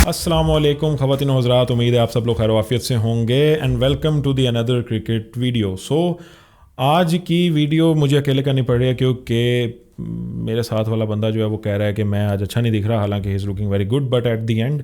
السلام علیکم خواتین و حضرات، امید ہے آپ سب لوگ خیر و عافیت سے ہوں گے اینڈ ویلکم ٹو دی اندر کرکٹ ویڈیو. آج کی ویڈیو مجھے اکیلے کرنی پڑ رہی ہے کیونکہ میرے ساتھ والا بندہ جو ہے وہ کہہ رہا ہے کہ میں آج اچھا نہیں دکھ رہا، حالانکہ he is looking very good, but at the end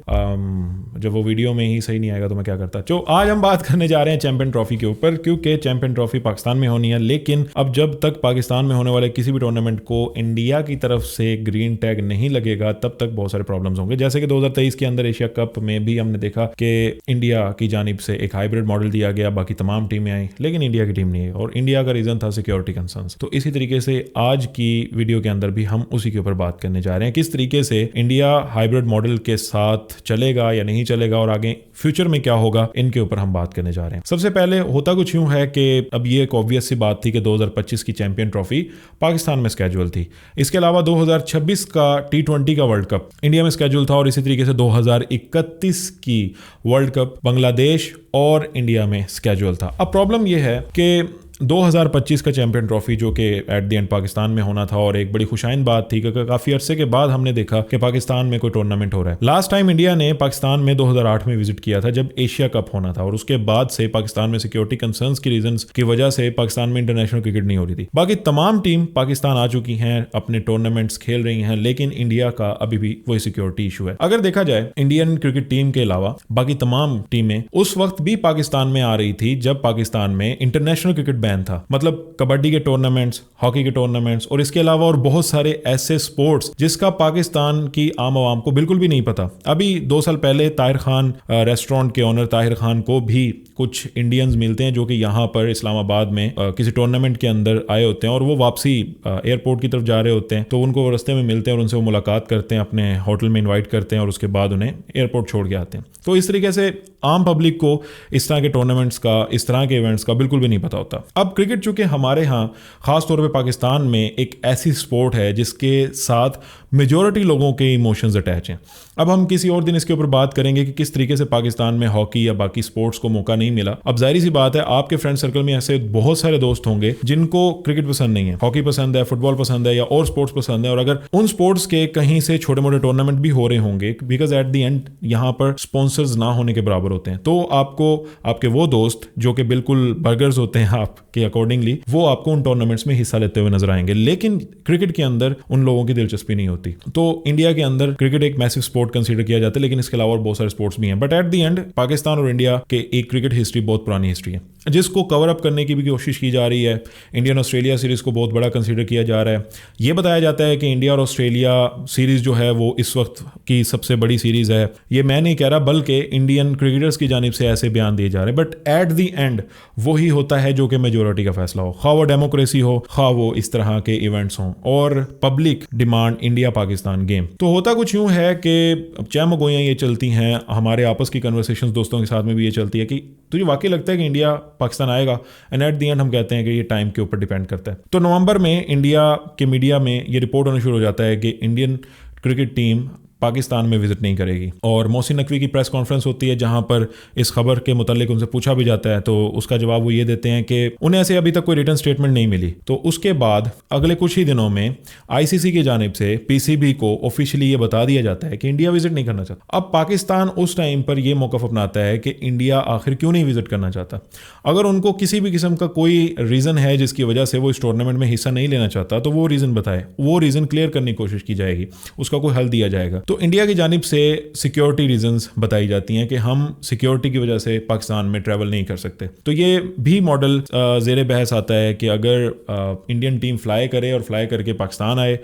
جب وہ ویڈیو میں ہی صحیح نہیں آئے گا تو میں کیا کرتا. آج ہم بات کرنے جا رہے ہیں چیمپئن ٹرافی کے اوپر، کیونکہ چیمپئن ٹرافی پاکستان میں ہونی ہے، لیکن اب جب تک پاکستان میں ہونے والے کسی بھی ٹورنامنٹ کو انڈیا کی طرف سے گرین ٹیگ نہیں لگے گا تب تک بہت سارے پرابلمس ہوں گے. جیسے کہ 2023 کے اندر ایشیا کپ میں بھی ہم نے دیکھا کہ انڈیا کی جانب سے ایک ہائبرڈ ماڈل دیا گیا، باقی تمام ٹیمیں آئیں لیکن انڈیا کی ٹیم نہیں ہے، اور انڈیا کا ریزن تھا سیکیورٹی کنسرنس. تو اسی طریقے سے آج کی ویڈیو کے اندر بھی ہم اسی کے اوپر بات کرنے جا رہے ہیں، کس طریقے سے انڈیا ہائبرڈ ماڈل کے ساتھ چلے گا یا نہیں چلے گا، اور آگے فیوچر میں کیا ہوگا، ان کے اوپر ہم بات کرنے جا رہے ہیں. سب سے پہلے ہوتا کچھ یوں ہے کہ اب یہ ایک آبویس سی بات تھی کہ 2025 کی چیمپئن ٹرافی پاکستان میں اسکیجول تھی. اس کے علاوہ 2026 کا T20 کا ورلڈ کپ انڈیا میں اسکیجول تھا، اور اسی طریقے سے 2031 کی ورلڈ کپ بنگلہ دیش اور انڈیا میں اسکیجول تھا. اب پرابلم یہ ہے کہ 2025 کا چیمپئن ٹرافی جو کہ ایٹ دی اینڈ پاکستان میں ہونا تھا، اور ایک بڑی خوشائن بات تھی کہ کافی عرصے کے بعد ہم نے دیکھا کہ پاکستان میں کوئی ٹورنامنٹ ہو رہا ہے. لاسٹ ٹائم انڈیا نے پاکستان میں 2008 میں وزٹ کیا تھا جب ایشیا کپ ہونا تھا، اور اس کے بعد سے پاکستان میں سیکیورٹی کنسرنس کی ریزنز کی وجہ سے پاکستان میں انٹرنیشنل کرکٹ نہیں ہو رہی تھی. باقی تمام ٹیم پاکستان آ چکی ہیں، اپنے ٹورنامنٹس کھیل رہی ہیں، لیکن انڈیا کا ابھی بھی وہی سیکیورٹی ایشو ہے. اگر دیکھا جائے انڈین کرکٹ ٹیم کے علاوہ باقی تمام ٹیمیں اس وقت بھی پاکستان میں آ رہی تھی جب پاکستان میں انٹرنیشنل کرکٹ بین تھا، مطلب کبڈی کے ٹورنامنٹس، ہاکی کے ٹورنامنٹس، اور اس کے علاوہ اور بہت سارے ایسے سپورٹس جس کا پاکستان کی عام عوام کو بالکل بھی نہیں پتا. ابھی 2 سال پہلے طاہر خان ریسٹورینٹ کے اونر طاہر خان کو بھی کچھ انڈینز ملتے ہیں جو کہ یہاں پر اسلام آباد میں کسی ٹورنامنٹ کے اندر آئے ہوتے ہیں، اور وہ واپسی ایئرپورٹ کی طرف جا رہے ہوتے ہیں، تو ان کو وہ رستے میں ملتے ہیں اور ان سے وہ ملاقات کرتے ہیں، اپنے ہوٹل میں انوائٹ کرتے ہیں، اور اس کے بعد انہیں ایئرپورٹ چھوڑ کے آتے ہیں. تو اس طریقے سے عام پبلک کو اس طرح کے ٹورنامنٹس کا، اس طرح کے ایونٹس کا بالکل بھی نہیں پتا ہوتا. اب کرکٹ چونکہ ہمارے ہاں خاص طور پہ پاکستان میں ایک ایسی سپورٹ ہے جس کے ساتھ میجورٹی لوگوں کے ایموشنز اٹیچ ہیں. اب ہم کسی اور دن اس کے اوپر بات کریں گے کہ کس طریقے سے پاکستان میں ہاکی یا باقی سپورٹس کو موقع نہیں ملا. اب ظاہری سی بات ہے آپ کے فرینڈ سرکل میں ایسے بہت سارے دوست ہوں گے جن کو کرکٹ پسند نہیں ہے، ہاکی پسند ہے، فٹ بال پسند ہے، یا اور سپورٹس پسند ہے، اور اگر ان سپورٹس کے کہیں سے چھوٹے موٹے ٹورنامنٹ بھی ہو رہے ہوں گے، بیکاز ایٹ دی اینڈ یہاں پر اسپانسرز نہ ہونے کے برابر ہوتے ہیں، تو آپ کو آپ کے وہ دوست جو کہ بالکل برگرز ہوتے ہیں آپ کے اکارڈنگلی، وہ آپ کو ان ٹورنامنٹس میں حصہ لیتے ہوئے نظر آئیں گے. لیکن کرکٹ کے اندر ان لوگوں کی دلچسپی نہیں ہوتی. تو انڈیا کے اندر کرکٹ ایک میسو سپورٹ کنسیڈر کیا جاتا ہے، لیکن اس کے علاوہ بہت سارے سپورٹس بھی ہیں. But at the end Pakistan اور انڈیا کے ایک کرکٹ ہسٹری بہت پرانی ہسٹری ہے جس کو کور اپ کرنے کی بھی کوشش کی جا رہی ہے. انڈین آسٹریلیا سیریز کو بہت بڑا کنسیڈر کیا جا رہا ہے. یہ بتایا جاتا ہے کہ انڈیا اور آسٹریلیا سیریز جو ہے وہ اس وقت کی سب سے بڑی سیریز ہے. یہ میں نہیں کہہ رہا، بلکہ انڈین کرکٹرز کی جانب سے ایسے بیان دیے جا رہے ہیں. بٹ ایٹ دی اینڈ وہی ہوتا ہے جو کہ میجورٹی کا فیصلہ ہو، خواہ وہ ڈیموکریسی ہو، خواہ وہ اس طرح کے ایونٹس ہوں، اور public demand India Pakistan game. تو ہوتا کچھ یوں ہے کہ چہ مگویاں یہ چلتی ہیں، ہمارے آپس کی کنورسیشنز دوستوں کے ساتھ میں بھی یہ چلتی ہے کہ تجھے واقعی لگتا ہے کہ انڈیا پاکستان آئے گا، اینڈ ایٹ دی اینڈ ہم کہتے ہیں کہ یہ ٹائم کے اوپر ڈیپینڈ کرتا ہے. تو نومبر میں انڈیا کے میڈیا میں یہ رپورٹ ہونا شروع ہو جاتا ہے کہ انڈین کرکٹ ٹیم پاکستان میں وزٹ نہیں کرے گی، اور محسن نقوی کی پریس کانفرنس ہوتی ہے جہاں پر اس خبر کے متعلق ان سے پوچھا بھی جاتا ہے. تو اس کا جواب وہ یہ دیتے ہیں کہ انہیں ایسے ابھی تک کوئی ریٹن سٹیٹمنٹ نہیں ملی. تو اس کے بعد اگلے کچھ ہی دنوں میں ICC کی جانب سے PCB کو آفیشلی یہ بتا دیا جاتا ہے کہ انڈیا وزٹ نہیں کرنا چاہتا. اب پاکستان اس ٹائم پر یہ موقف اپناتا ہے کہ انڈیا آخر کیوں نہیں وزٹ کرنا چاہتا. اگر ان کو کسی بھی قسم کا کوئی ریزن ہے جس کی وجہ سے وہ اس ٹورنامنٹ میں حصہ نہیں لینا چاہتا، تو وہ ریزن بتائے، وہ ریزن کلیئر کرنے کی کوشش کی جائے گی، اس کا کوئی حل دیا جائے گا. تو انڈیا کی جانب سے سیکیورٹی ریزنز بتائی جاتی ہیں کہ ہم سیکیورٹی کی وجہ سے پاکستان میں ٹریول نہیں کر سکتے. تو یہ بھی ماڈل زیر بحث آتا ہے کہ اگر انڈین ٹیم فلائی کرے اور فلائی کر کے پاکستان آئے،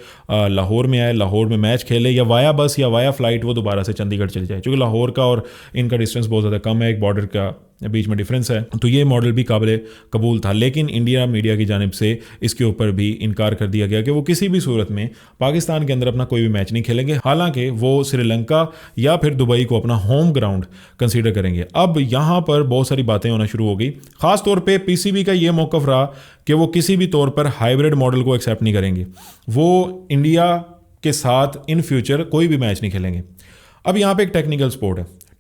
لاہور میں آئے، لاہور میں میچ کھیلے، یا وایا بس یا وایا فلائٹ وہ دوبارہ سے چندی گڑھ چلی جائے، چونکہ لاہور کا اور ان کا ڈسٹینس بہت زیادہ کم ہے، ایک بارڈر کا بیچ میں ڈفرینس ہے. تو یہ ماڈل بھی قابل قبول تھا، لیکن انڈیا میڈیا کی جانب سے اس کے اوپر بھی انکار کر دیا گیا کہ وہ کسی بھی صورت میں پاکستان کے اندر اپنا کوئی بھی میچ نہیں کھیلیں گے، حالانکہ وہ سری لنکا یا پھر دبئی کو اپنا ہوم گراؤنڈ کنسیڈر کریں گے. اب یہاں پر بہت ساری باتیں ہونا شروع ہو گئی. خاص طور پہ PCB کا یہ موقف رہا کہ وہ کسی بھی طور پر ہائبرڈ ماڈل کو ایکسیپٹ نہیں کریں گے، وہ انڈیا کے ساتھ ان فیوچر کوئی بھی میچ نہیں کھیلیں گے. اب یہاں پہ ایک ٹیکنیکل سپورٹ ہے.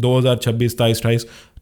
2026, 23, 28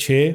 6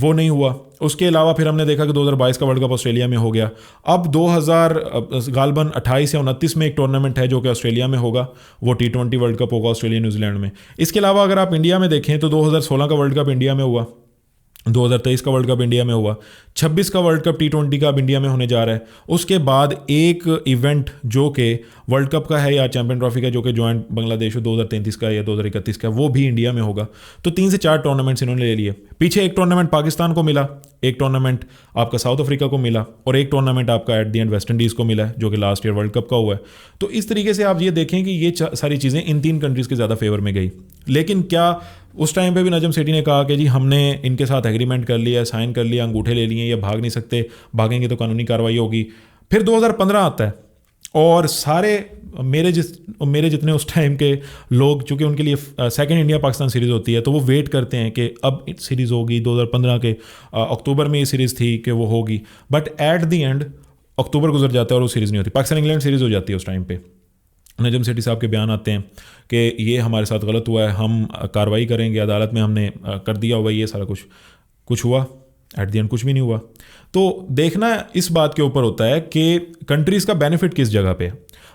وہ نہیں ہوا. اس کے علاوہ پھر ہم نے دیکھا کہ 2022 کا ورلڈ کپ آسٹریلیا میں ہو گیا. اب 2029 یا 29 میں ایک ٹورنامنٹ ہے جو کہ آسٹریلیا میں ہوگا, وہ T20 ورلڈ کپ ہوگا آسٹریلیا نیوزی لینڈ میں. اس کے علاوہ اگر آپ انڈیا میں دیکھیں تو 2016 کا ورلڈ کپ انڈیا میں ہوا, 2023 کا ورلڈ کپ انڈیا میں ہوا, 26 کا ورلڈ کپ T20 کا اب انڈیا میں ہونے جا رہا ہے. اس کے بعد ایک ایونٹ جو کہ ورلڈ کپ کا ہے یا چیمپئن ٹرافی کا جو کہ جوائنٹ بنگلہ دیش 2033 کا یا 2031 کا, وہ بھی انڈیا میں ہوگا. تو 3 سے 4 ٹورنامنٹس انہوں نے لے لیے. پیچھے ایک ٹورنامنٹ پاکستان کو ملا, ایک ٹورنامنٹ آپ کا ساؤتھ افریقہ کو ملا, اور ایک ٹورنامنٹ آپ کا at the end West Indies کو ملا ہے جو کہ لاسٹ ایئر ورلڈ کپ کا ہوا ہے. تو اس طریقے سے آپ یہ دیکھیں کہ یہ ساری چیزیں ان 3 کنٹریز کے زیادہ فیور میں گئی. لیکن کیا اس ٹائم پہ بھی نجم سیٹھی نے کہا کہ جی ہم نے ان کے ساتھ ایگریمنٹ کر لیا, سائن کر لیا, انگوٹھے لے لیے, یا بھاگ نہیں سکتے, بھاگیں گے تو قانونی کارروائی ہوگی. پھر 2015 آتا ہے اور سارے میرے جتنے اس ٹائم کے لوگ, چونکہ ان کے لیے سیکنڈ انڈیا پاکستان سیریز ہوتی ہے, تو وہ ویٹ کرتے ہیں کہ اب سیریز ہوگی. 2015 کے اکتوبر میں یہ سیریز تھی کہ وہ ہوگی, بٹ ایٹ دی اینڈ اکتوبر گزر جاتا ہے اور وہ سیریز نہیں ہوتی. پاکستان انگلینڈ سیریز ہو جاتی ہے. اس ٹائم پہ نجم سیٹھی صاحب کے بیان آتے ہیں کہ یہ ہمارے ساتھ غلط ہوا ہے, ہم کارروائی کریں گے, عدالت میں ہم نے کر دیا ہوگا یہ سارا کچھ ہوا. ایٹ دی اینڈ کچھ بھی نہیں ہوا. تو دیکھنا اس بات کے اوپر ہوتا ہے کہ کنٹریز کا بینیفٹ کس جگہ پہ.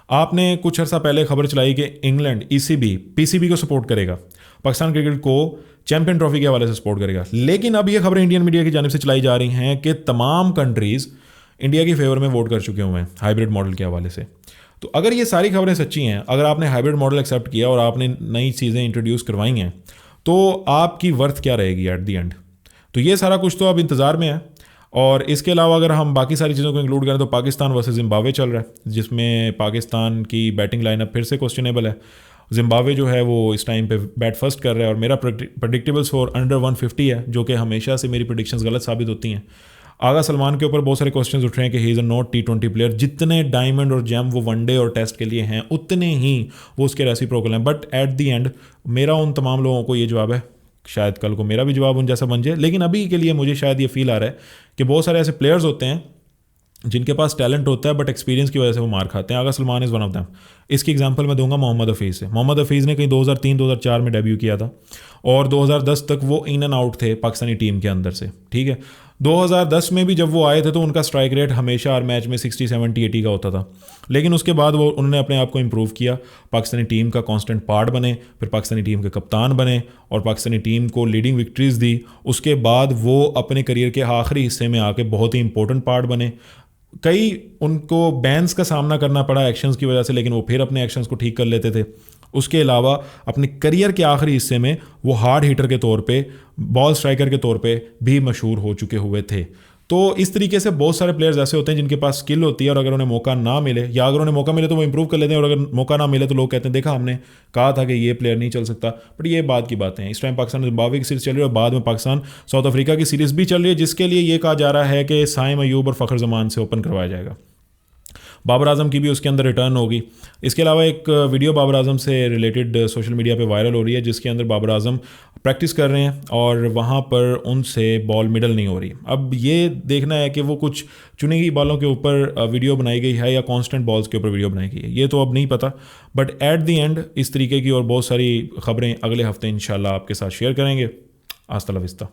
آپ نے کچھ عرصہ پہلے خبر چلائی کہ انگلینڈ PCB کو سپورٹ کرے گا, پاکستان کرکٹ کو چیمپئن ٹرافی کے حوالے سے سپورٹ کرے گا. لیکن اب یہ خبریں انڈین میڈیا کی جانب سے چلائی جا رہی ہیں کہ تمام کنٹریز انڈیا کی فیور میں ووٹ کر چکے ہوئے ہیں ہائیبرڈ ماڈل کے حوالے سے. تو اگر یہ ساری خبریں سچی ہیں, اگر آپ نے ہائیبرڈ ماڈل ایکسیپٹ کیا اور آپ نے نئی چیزیں انٹروڈیوس کروائی ہیں, تو آپ کی ورتھ کیا رہے گی ایٹ دی اینڈ. تو یہ سارا کچھ تو اب انتظار میں ہے. اور اس کے علاوہ اگر ہم باقی ساری چیزوں کو انکلوڈ کریں تو پاکستان ورسز زمبابوے چل رہا ہے, جس میں پاکستان کی بیٹنگ لائن اپ پھر سے کوسچنیبل ہے. زمبابوے جو ہے وہ اس ٹائم پہ بیٹ فرسٹ کر رہا ہے اور میرا پریڈکٹیبل اسکور انڈر 150 ہے, جو کہ ہمیشہ سے میری پریڈکشنز غلط ثابت ہوتی ہیں. آغا سلمان کے اوپر بہت سارے کوسچنز اٹھ رہے ہیں کہ ہی از اے ناٹ T20 پلیئر. جتنے ڈائمنڈ اور جیم وہ ون ڈے اور ٹیسٹ کے لیے ہیں, اتنے ہی وہ اس کے ریسیپروکل ہیں. بٹ ایٹ دی اینڈ میرا ان تمام لوگوں کو یہ جواب ہے, شاید کل کو میرا بھی جواب ان جیسا بن جائے, لیکن ابھی کے لیے مجھے شاید یہ فیل آ رہا ہے کہ بہت سارے ایسے پلیئرز ہوتے ہیں جن کے پاس ٹیلنٹ ہوتا ہے بٹ ایکسپیرینس کی وجہ سے وہ مار کھاتے ہیں. Agha Salman is one of them. اس کی ایگزامپل میں دوں گا محمد حفیظ سے. محمد حفیظ نے کہیں 2003-2004 میں ڈیبیو کیا تھا اور 2010 تک وہ ان اینڈ آؤٹ تھے پاکستانی ٹیم کے اندر سے. ٹھیک ہے, 2010 میں بھی جب وہ آئے تھے تو ان کا اسٹرائک ریٹ ہمیشہ ہر میچ میں 60, 70, 80 کا ہوتا تھا. لیکن اس کے بعد انہوں نے اپنے آپ کو امپروو کیا, پاکستانی ٹیم کا کانسٹنٹ پارٹ بنے, پھر پاکستانی ٹیم کے کپتان بنے اور پاکستانی ٹیم کو لیڈنگ وکٹریز دی. اس کے بعد وہ اپنے کریئر کے آخری حصے میں آ کے بہت ہی امپورٹنٹ پارٹ بنے. کئی ان کو بینس کا سامنا کرنا پڑا ایکشنز کی وجہ سے, لیکن وہ پھر اپنے ایکشنز کو ٹھیک کر لیتے تھے. اس کے علاوہ اپنے کریئر کے آخری حصے میں وہ ہارڈ ہیٹر کے طور پہ, بال اسٹرائکر کے طور پہ بھی مشہور ہو چکے ہوئے تھے. تو اس طریقے سے بہت سارے پلیئرز ایسے ہوتے ہیں جن کے پاس اسکل ہوتی ہے اور اگر انہیں موقع نہ ملے, یا اگر انہیں موقع ملے تو وہ امپروو کر لیتے ہیں, اور اگر موقع نہ ملے تو لوگ کہتے ہیں دیکھا ہم نے کہا تھا کہ یہ پلیئر نہیں چل سکتا. بٹ یہ بات کی باتیں ہیں. اس ٹائم پاکستان زمبابوے کی سیریز چل رہی ہے اور بعد میں پاکستان ساؤتھ افریقہ کی سیریز بھی چل رہی ہے, جس کے لیے یہ کہا جا رہا ہے کہ سائم ایوب اور فخر زمان سے اوپن کروایا جائے گا. بابر اعظم کی بھی اس کے اندر ریٹرن ہوگی. اس کے علاوہ ایک ویڈیو بابر اعظم سے ریلیٹڈ سوشل میڈیا پہ وائرل ہو رہی ہے, جس کے اندر بابر اعظم پریکٹس کر رہے ہیں اور وہاں پر ان سے بال مڈل نہیں ہو رہی. اب یہ دیکھنا ہے کہ وہ کچھ چنی ہوئی بالوں کے اوپر ویڈیو بنائی گئی ہے یا کانسٹنٹ بالز کے اوپر ویڈیو بنائی گئی ہے, یہ تو اب نہیں پتہ. بٹ ایٹ دی اینڈ اس طریقے کی اور بہت ساری خبریں اگلے ہفتے انشاءاللہ آپ کے ساتھ شیئر کریں گے. ہستا لا وستا.